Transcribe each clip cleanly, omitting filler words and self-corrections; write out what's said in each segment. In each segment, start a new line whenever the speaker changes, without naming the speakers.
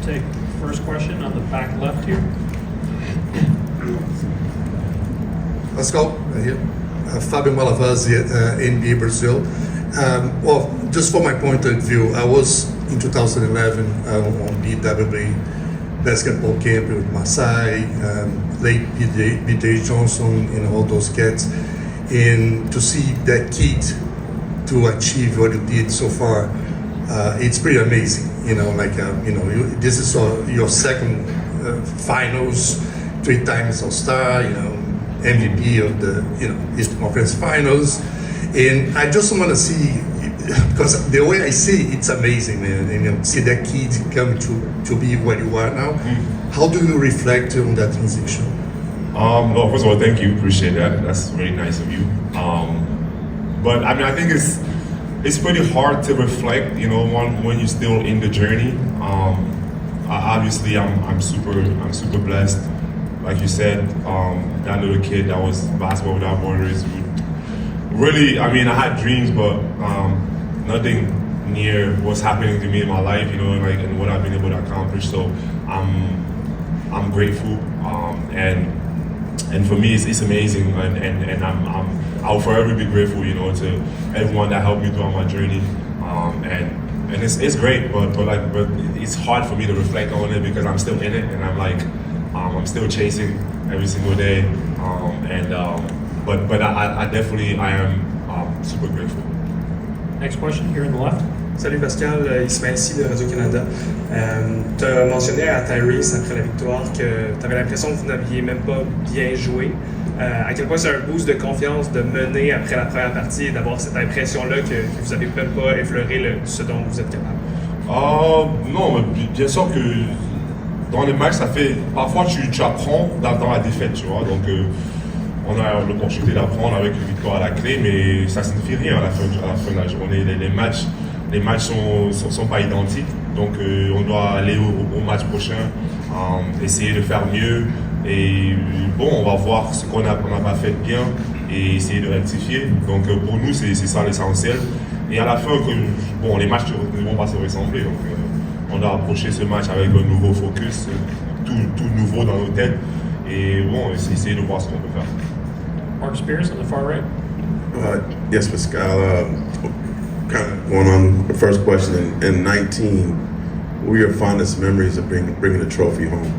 take first question on the back left here.
Pascal, here. Fabio Malavasi, NBA Brazil. Well, just for my point of view, I was in 2011 on BWA basketball camp with Masai, late BJ Johnson, and all those cats. And to see that kid to achieve what you did so far, it's pretty amazing. This is your second finals, 3 times All-Star, MVP of the Eastern Conference Finals, and I just want to see, because the way I see it, it's amazing, man. And see that kid come to be where you are now. How do you reflect on that transition?
No, first of all, thank you. Appreciate that. That's very nice of you. But I mean, I think it's pretty hard to reflect, when you're still in the journey. Obviously, I'm super blessed. Like you said, that little kid that was basketball without borders. Really, I mean, I had dreams, but nothing near what's happening to me in my life, and what I've been able to accomplish. So I'm grateful, and for me, it's amazing, and I'll forever be grateful, to everyone that helped me throughout my journey, and it's great, but it's hard for me to reflect on it because I'm still in it, and I'm still chasing every single day, but I definitely am super grateful.
Next question here on the left.
Salut Pascal, Ismaël ici de Radio-Canada. Tu as mentionné à Tyrese après la victoire que tu avais l'impression que vous n'aviez même pas bien joué. À quel point c'est un boost de confiance de mener après la première partie et d'avoir cette impression-là que vous n'avez même pas effleuré ce dont vous êtes capable?
Non, mais bien sûr que dans les matchs, ça fait. Parfois, tu apprends dans la défaite, tu vois. Donc, on a l'opportunité d'apprendre avec une victoire à la clé, mais ça signifie rien à la fin de la journée. Les matchs sont pas identiques, donc on doit aller au match prochain, essayer de faire mieux. Et bon, on va voir ce qu'on n'a pas fait bien et essayer de rectifier. Donc pour nous, c'est ça l'essentiel. Et à la fin, les matchs ne vont pas se ressembler. Donc on doit approcher ce match avec un nouveau focus, tout nouveau dans nos têtes. Et bon, essayer de voir ce qu'on peut faire.
Mark Spears on the far right.
Yes, Pascal. Kind of going on the first question. In 19, what were your fondest memories of bringing the trophy home?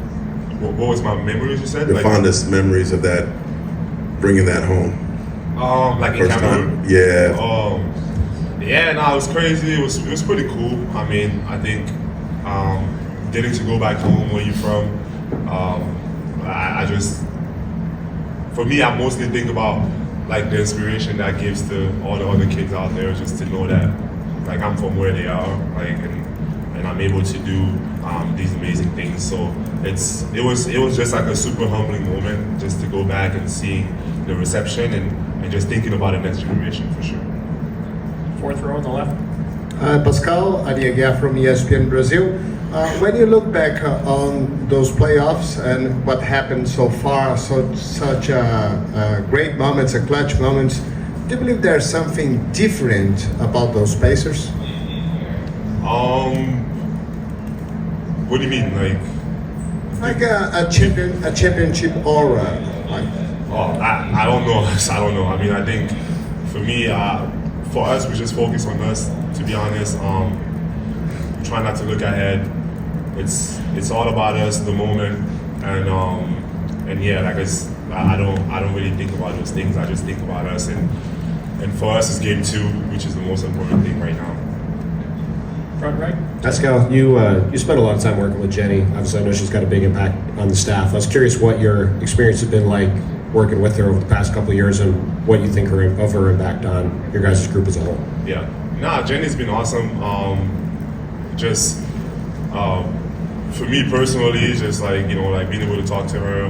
What was my memories, you said?
The fondest memories of that, bringing that home.
Like in
first
Cameroon?
time? Yeah.
Yeah, no, it was crazy. It was pretty cool. I mean, I think getting to go back home where you're from, I just, for me, I mostly think about like the inspiration that gives to all the other kids out there, just to know that like I'm from where they are, like and I'm able to do these amazing things. So it was just like a super humbling moment just to go back and see the reception and just thinking about the next generation for sure.
Fourth row on the left.
Pascal, Adiaga from ESPN Brazil. When you look back on those playoffs and what happened so far, such great moments, clutch moments, do you believe there's something different about those Pacers?
What do you mean,
Like a championship aura.
I don't know. I don't know. I mean, I think for me, for us, we just focus on us. To be honest, we try not to look ahead. It's all about us, the moment, and yeah, like I don't really think about those things. I just think about us, and for us, it's game 2, which is the most important thing right now.
Front right.
Pascal, you spent a lot of time working with Jenny. Obviously, I know she's got a big impact on the staff. I was curious what your experience has been like working with her over the past couple of years and what you think of her impact on your guys' group as a whole.
Yeah. Jenny's been awesome. For me personally, just like being able to talk to her,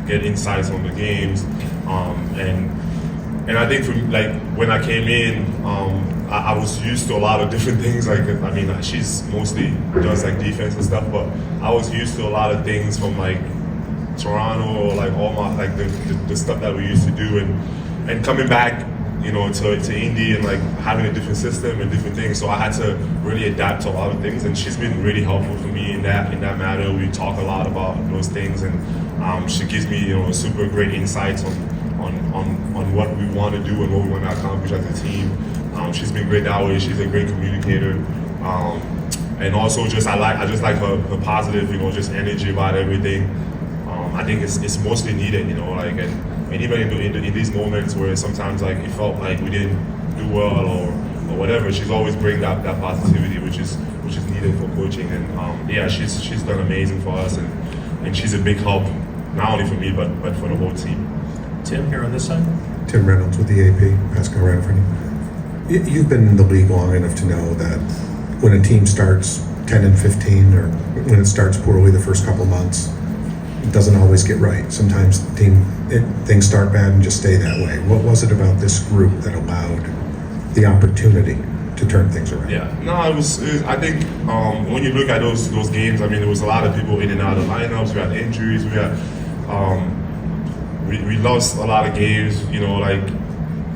get insights on the games, and I think when I came in, I was used to a lot of different things. She's mostly does defense and stuff, but I was used to a lot of things from Toronto, or all my the stuff that we used to do, and coming back, to Indy and like having a different system and different things. So I had to really adapt to a lot of things, and she's been really helpful for me in that matter. We talk a lot about those things, and she gives me super great insights on what we want to do and what we want to accomplish as a team. She's been great that way. She's a great communicator, and also I just like her positive, just energy about everything. I think it's mostly needed, and even in these moments where sometimes like it felt like we didn't do well or whatever, she's always bring that positivity, which is needed for coaching. And she's done amazing for us, and she's a big help not only for me but for the whole team.
Tim, here on this side.
Tim Reynolds with the AP, Pascal right in front of you. You've been in the league long enough to know that when a team starts 10 and 15, or when it starts poorly the first couple months, it doesn't always get right. Sometimes things start bad and just stay that way. What was it about this group that allowed the opportunity to turn things around?
Yeah, no, I think when you look at those games, there was a lot of people in and out of lineups. We had injuries. We had we lost a lot of games.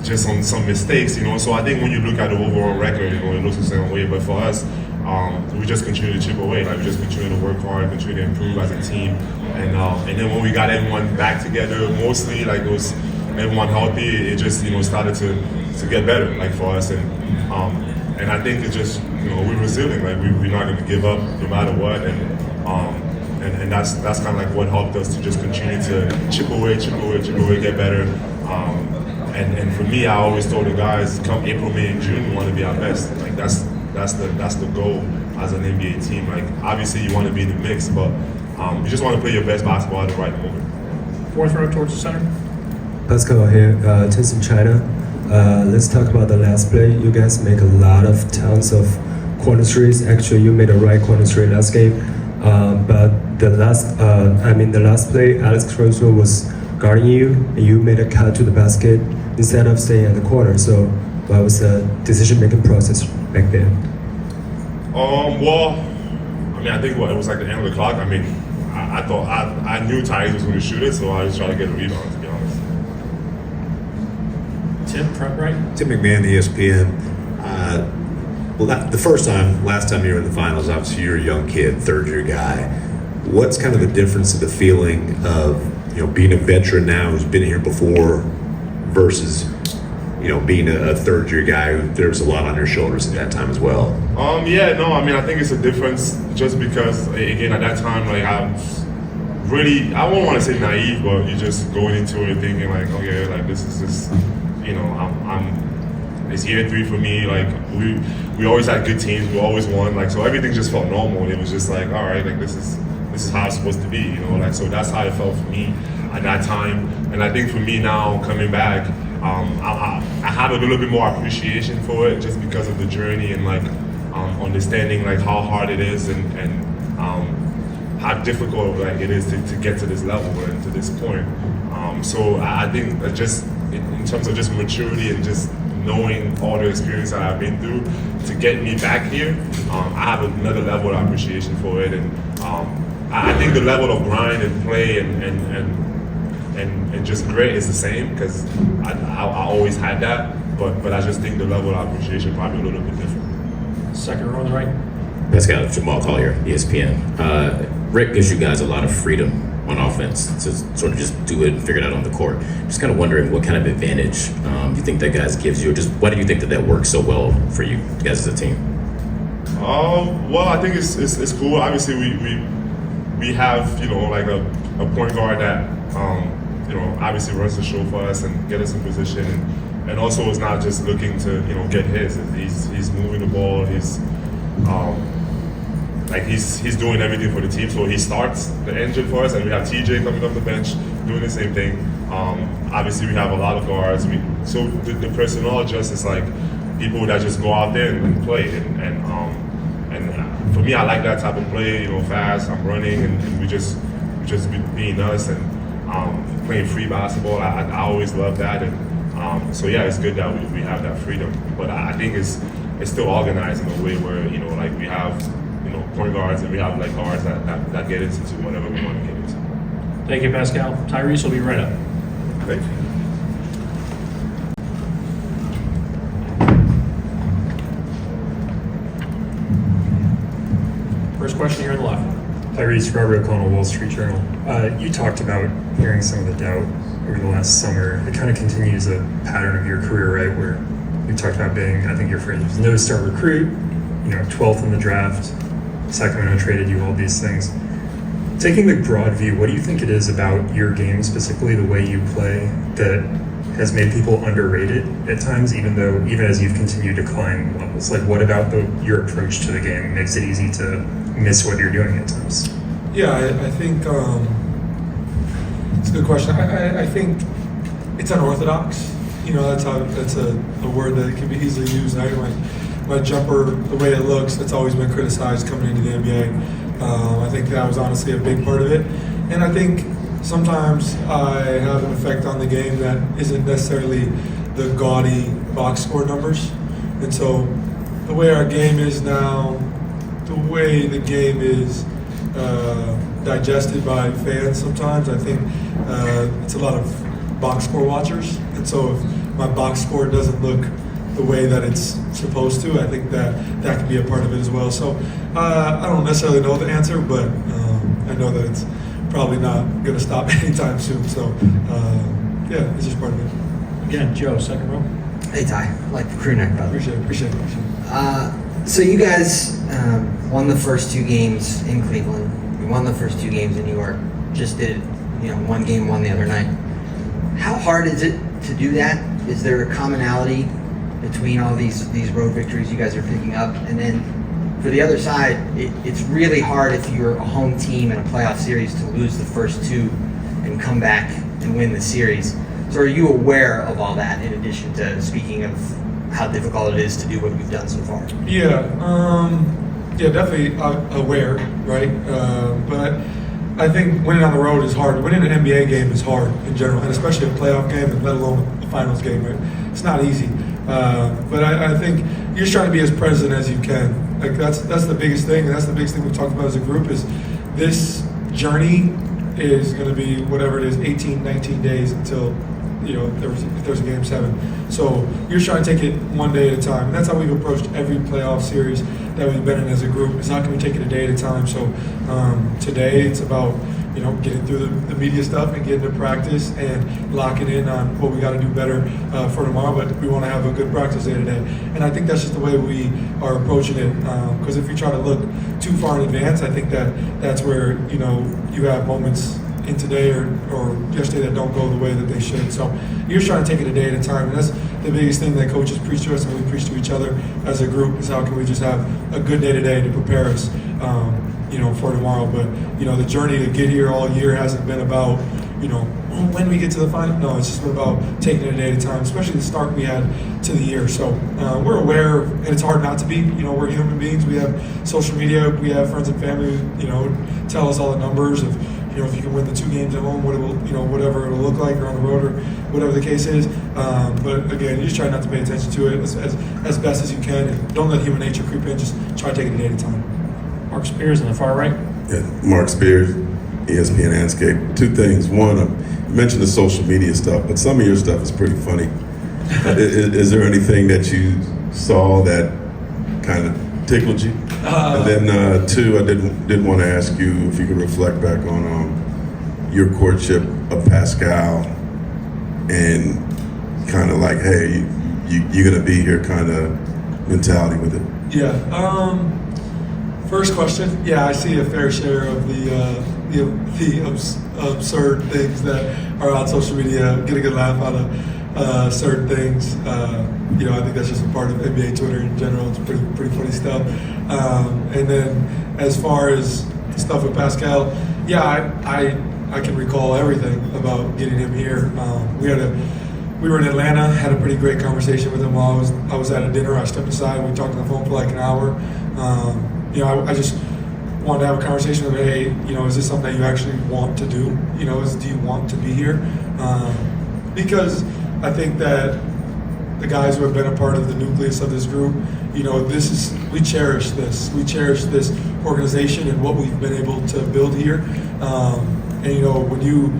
Just on some mistakes. So I think when you look at the overall record, it looks the same way. But for us, we just continue to chip away. We just continue to work hard, continue to improve as a team. And then when we got everyone back together, mostly everyone healthy, it just started to get better for us. And I think it's just we're resilient. We're not going to give up no matter what. And that's kind of what helped us to just continue to chip away, get better. And for me, I always told the guys, come April, May, and June, we want to be our best. That's the goal as an NBA team. Obviously, you want to be in the mix, but you just want to play your best basketball at the right moment.
Fourth row towards the center.
Pascal here, Tins in China. Let's talk about the last play. You guys make a lot of tons of corner threes. Actually, you made a right corner three last game. But the last play, Alex Caruso was guarding you, and you made a cut to the basket instead of staying at the corner. So what was the decision-making process back then?
I think it was the end of the clock. I thought I knew Tyrese was going to shoot it, so I was trying to get a rebound, to be honest.
Tim, front right.
Tim McMahon, ESPN. Last time you were in the finals, obviously you're a young kid, third-year guy. What's kind of the difference of the feeling of being a veteran now who's been here before versus being a third-year guy who there's a lot on your shoulders at that time as well?
I think it's a difference just because, again, at that time, I won't want to say naive, but you're just going into it thinking this is just, it's year 3 for me. We always had good teams, we always won, so everything just felt normal. It was just all right, this is how it's supposed to be, so that's how it felt for me at that time. And I think for me now, coming back, I have a little bit more appreciation for it just because of the journey and understanding how hard it is and how difficult it is to get to this level and to this point. So I think that just in terms of just maturity and just knowing all the experience that I've been through to get me back here, I have another level of appreciation for it. And I think the level of grind and play and just grit is the same because I always had that, but I just think the level of appreciation probably a little bit different.
Second row on the right.
Pascal, Jamal Collier, ESPN. Rick gives you guys a lot of freedom on offense to sort of just do it and figure it out on the court. Just kind of wondering what kind of advantage you think that guys gives you, or just why do you think that works so well for you guys as a team?
I think it's cool. Obviously, we have a point guard that obviously runs the show for us and get us in position, and also is not just looking to get his. He's moving the ball. He's doing everything for the team. So he starts the engine for us, and we have TJ coming off the bench doing the same thing. Obviously, we have a lot of guards. So the personnel just is people that just go out there and play. And for me, I like that type of play. Fast. I'm running, and we just being us and playing free basketball. I always love that, and so it's good that we have that freedom. But I think it's still organized in a way where we have point guards and we have guards that get into whatever we want to get into.
Thank you, Pascal. Tyrese will be right up.
Thank you.
question here on the left.
Tyrese, Robert O'Connell, Wall Street Journal. You talked about hearing some of the doubt over the last summer. It kind of continues a pattern of your career, right? Where you talked about being, I think your phrase was no-star recruit, 12th in the draft, Sacramento traded you, all these things. Taking the broad view, what do you think it is about your game, specifically the way you play, that has made people underrated at times, even as you've continued to climb levels? Like, what about your approach to the game makes it easy to miss what you're doing at times?
Yeah, I think it's a good question. I think it's unorthodox. That's a word that can be easily used. My jumper, the way it looks, it's always been criticized coming into the NBA. I think that was honestly a big part of it. And I think sometimes I have an effect on the game that isn't necessarily the gaudy box score numbers. And so the way our game is now, the way the game is digested by fans sometimes, I think it's a lot of box score watchers. And so if my box score doesn't look the way that it's supposed to, I think that could be a part of it as well. So I don't necessarily know the answer, but I know that it's probably not going to stop anytime soon. So yeah, it's just part of it.
Again, Joe, second row.
Hey Ty, like the crew neck, brother.
Appreciate it.
So you guys won the first 2 games in Cleveland. You won the first 2 games in New York. Just did, one game won the other night. How hard is it to do that? Is there a commonality between all these road victories you guys are picking up? And then for the other side, it's really hard if you're a home team in a playoff series to lose the first 2 and come back and win the series. So are you aware of all that in addition to speaking of how difficult it is to do what we've done so far?
Yeah, definitely aware, right? But I think winning on the road is hard. Winning an NBA game is hard in general, and especially a playoff game, and let alone a finals game, right? It's not easy. But I think you're just trying to be as present as you can. Like that's the biggest thing, and that's the biggest thing we've talked about as a group is this journey is going to be whatever it is, 18, 19 days until if there's a game 7. So you're trying to take it one day at a time, and that's how we've approached every playoff series that we've been in as a group. Is how can we take it a day at a time? So today it's about getting through the media stuff and getting to practice and locking in on what we got to do better for tomorrow. But we want to have a good practice day today, and I think that's just the way we are approaching it. Because if you try to look too far in advance, I think that's where you have moments in today or yesterday that don't go the way that they should. So you're just trying to take it a day at a time, and that's the biggest thing that coaches preach to us and we preach to each other as a group is how can we just have a good day today to prepare us for tomorrow. But the journey to get here all year hasn't been about when we get to the final. No, it's just been about taking it a day at a time, especially the start we had to the year. So we're aware, and it's hard not to be. We're human beings. We have social media. We have friends and family tell us all the numbers of if you can win the 2 games at home, what it will, whatever it'll look like, or on the road, or whatever the case is. But again, you just try not to pay attention to it as best as you can, and don't let human nature creep in. Just try to take it a day at a time.
Mark Spears on the far right.
Yeah, Mark Spears, ESPN Landscape. 2 things. One, you mentioned the social media stuff, but some of your stuff is pretty funny. Is there anything that you saw that kind of tickled you? And then 2, I did want to ask you if you could reflect back on your courtship of Pascal and kind of like, hey, you're going to be here kind of mentality with it.
Yeah. First question. Yeah, I see a fair share of the absurd things that are on social media. Get a good laugh out of certain things. I think that's just a part of NBA Twitter in general. It's pretty funny stuff. And then as far as stuff with Pascal, yeah, I can recall everything about getting him here. We were in Atlanta, had a pretty great conversation with him while I was at a dinner. I stepped aside, we talked on the phone for like an hour. I just wanted to have a conversation with him. Hey, is this something that you actually want to do? Do you want to be here? Because I think that the guys who have been a part of the nucleus of this group, we cherish this. We cherish this organization and what we've been able to build here. When you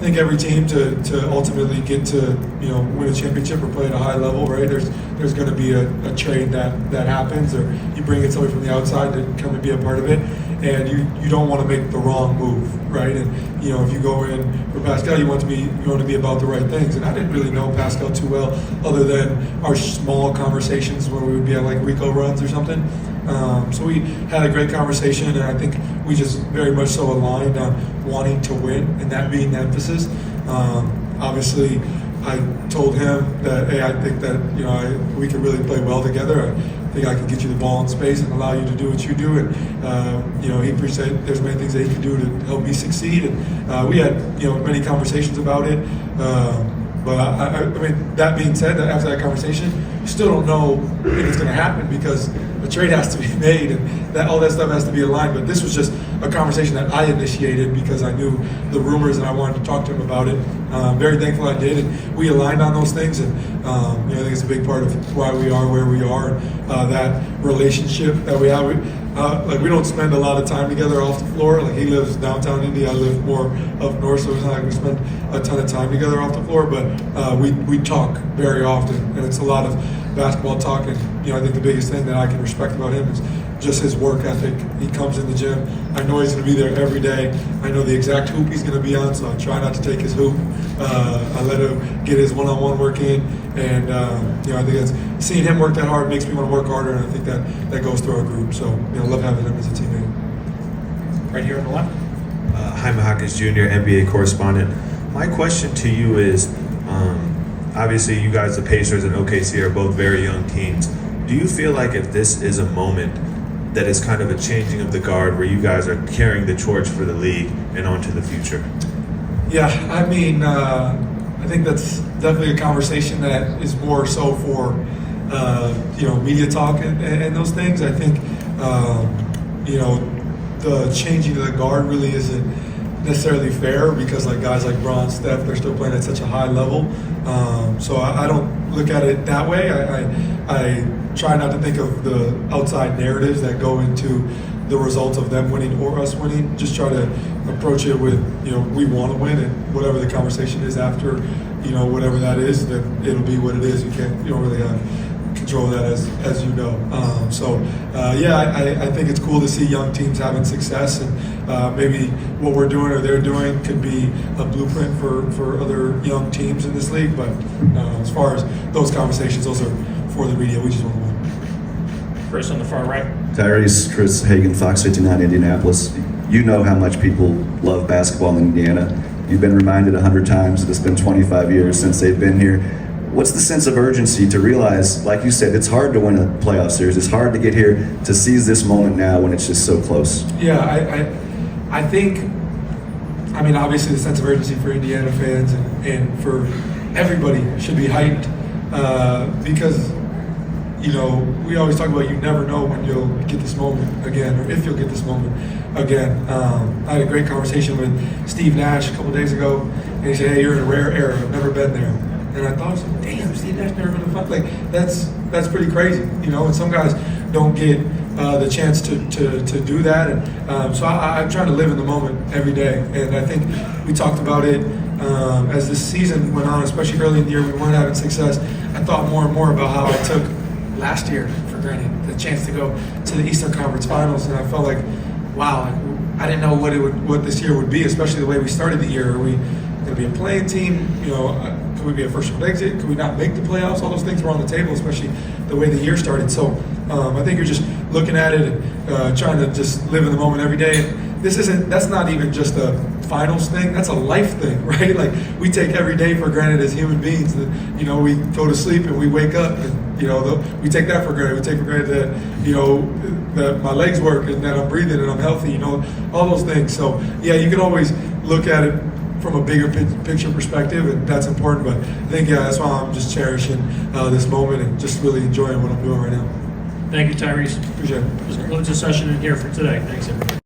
think every team to ultimately get to win a championship or play at a high level, right? There's going to be a trade that happens, or you bring in somebody from the outside to come and be a part of it. and you don't want to make the wrong move, right? And you know, if you go in for Pascal, you want to be about the right things. And I didn't really know Pascal too well, other than our small conversations where we would be at like Rico runs or something. So we had a great conversation, and I think we just very much so aligned on wanting to win, and that being the emphasis. Obviously, I told him that, hey, I think that we could really play well together. I think I can get you the ball in space and allow you to do what you do, and he appreciated there's many things that he can do to help me succeed. And we had many conversations about it. But I mean, that being said, after that conversation, you still don't know if it's going to happen because a trade has to be made and all that stuff has to be aligned. But this was just a conversation that I initiated because I knew the rumors and I wanted to talk to him about it. Very thankful I did, and we aligned on those things. And I think it's a big part of why we are where we are, and that relationship that we have. We don't spend a lot of time together off the floor. Like, he lives downtown Indy, I live more up north, so it's not like we spend a ton of time together off the floor. But we talk very often, and it's a lot of basketball talk. And I think the biggest thing that I can respect about him is just his work ethic. He comes in the gym. I know he's going to be there every day. I know the exact hoop he's going to be on, so I try not to take his hoop. I let him get his one-on-one work in, and I think that's seeing him work that hard makes me want to work harder, and I think that goes through our group. So love having him as a teammate.
Right here on the left.
Jaime Hawkins Jr., NBA correspondent. My question to you is, obviously you guys, the Pacers and OKC, are both very young teams. Do you feel like if this is a moment that is kind of a changing of the guard where you guys are carrying the torch for the league and on to the future?
Yeah, I mean, I think that's definitely a conversation that is more so for, media talk and those things. I think, the changing of the guard really isn't necessarily fair because like guys like Bron, Steph, they're still playing at such a high level. So I don't look at it that way. I try not to think of the outside narratives that go into the results of them winning or us winning. Just try to approach it with, we want to win, and whatever the conversation is after, whatever that is, then it'll be what it is. You don't really have control of that as you know. I think it's cool to see young teams having success, and maybe what we're doing or they're doing could be a blueprint for other young teams in this league. But as far as those conversations, those are for the media. We just want to win.
Chris on the far right.
Tyrese, Chris Hagan, Fox 59, Indianapolis. You know how much people love basketball in Indiana. You've been reminded 100 times that it's been 25 years since they've been here. What's the sense of urgency to realize, like you said, it's hard to win a playoff series. It's hard to get here, to seize this moment now when it's just so close.
Yeah, I think, obviously the sense of urgency for Indiana fans and for everybody should be heightened because, we always talk about you never know when you'll get this moment again or if you'll get this moment again. I had a great conversation with Steve Nash a couple days ago, and he said, hey, you're in a rare era. I've never been there. And I thought, damn, Steve Nash never been to fun. Like, that's pretty crazy, and some guys don't get the chance to do that. And so I'm trying to live in the moment every day. And I think we talked about it as this season went on, especially early in the year, we weren't having success. I thought more and more about how I took last year for granted, the chance to go to the Eastern Conference Finals. And I felt like, wow, I didn't know what this year would be, especially the way we started the year. Are we going to be a playing team? Could we be a first round exit? Could we not make the playoffs? All those things were on the table, especially the way the year started. So I think you're just looking at it and trying to just live in the moment every day. That's not even just a finals thing. That's a life thing, right? Like, we take every day for granted as human beings. That we go to sleep and we wake up, and we take that for granted. We take for granted that that my legs work and that I'm breathing and I'm healthy. All those things. So yeah, you can always look at it from a bigger picture perspective, and that's important. But I think that's why I'm just cherishing this moment and just really enjoying what I'm doing right now.
Thank you, Tyrese.
Appreciate it.
This concludes the session in here for today. Thanks, everybody.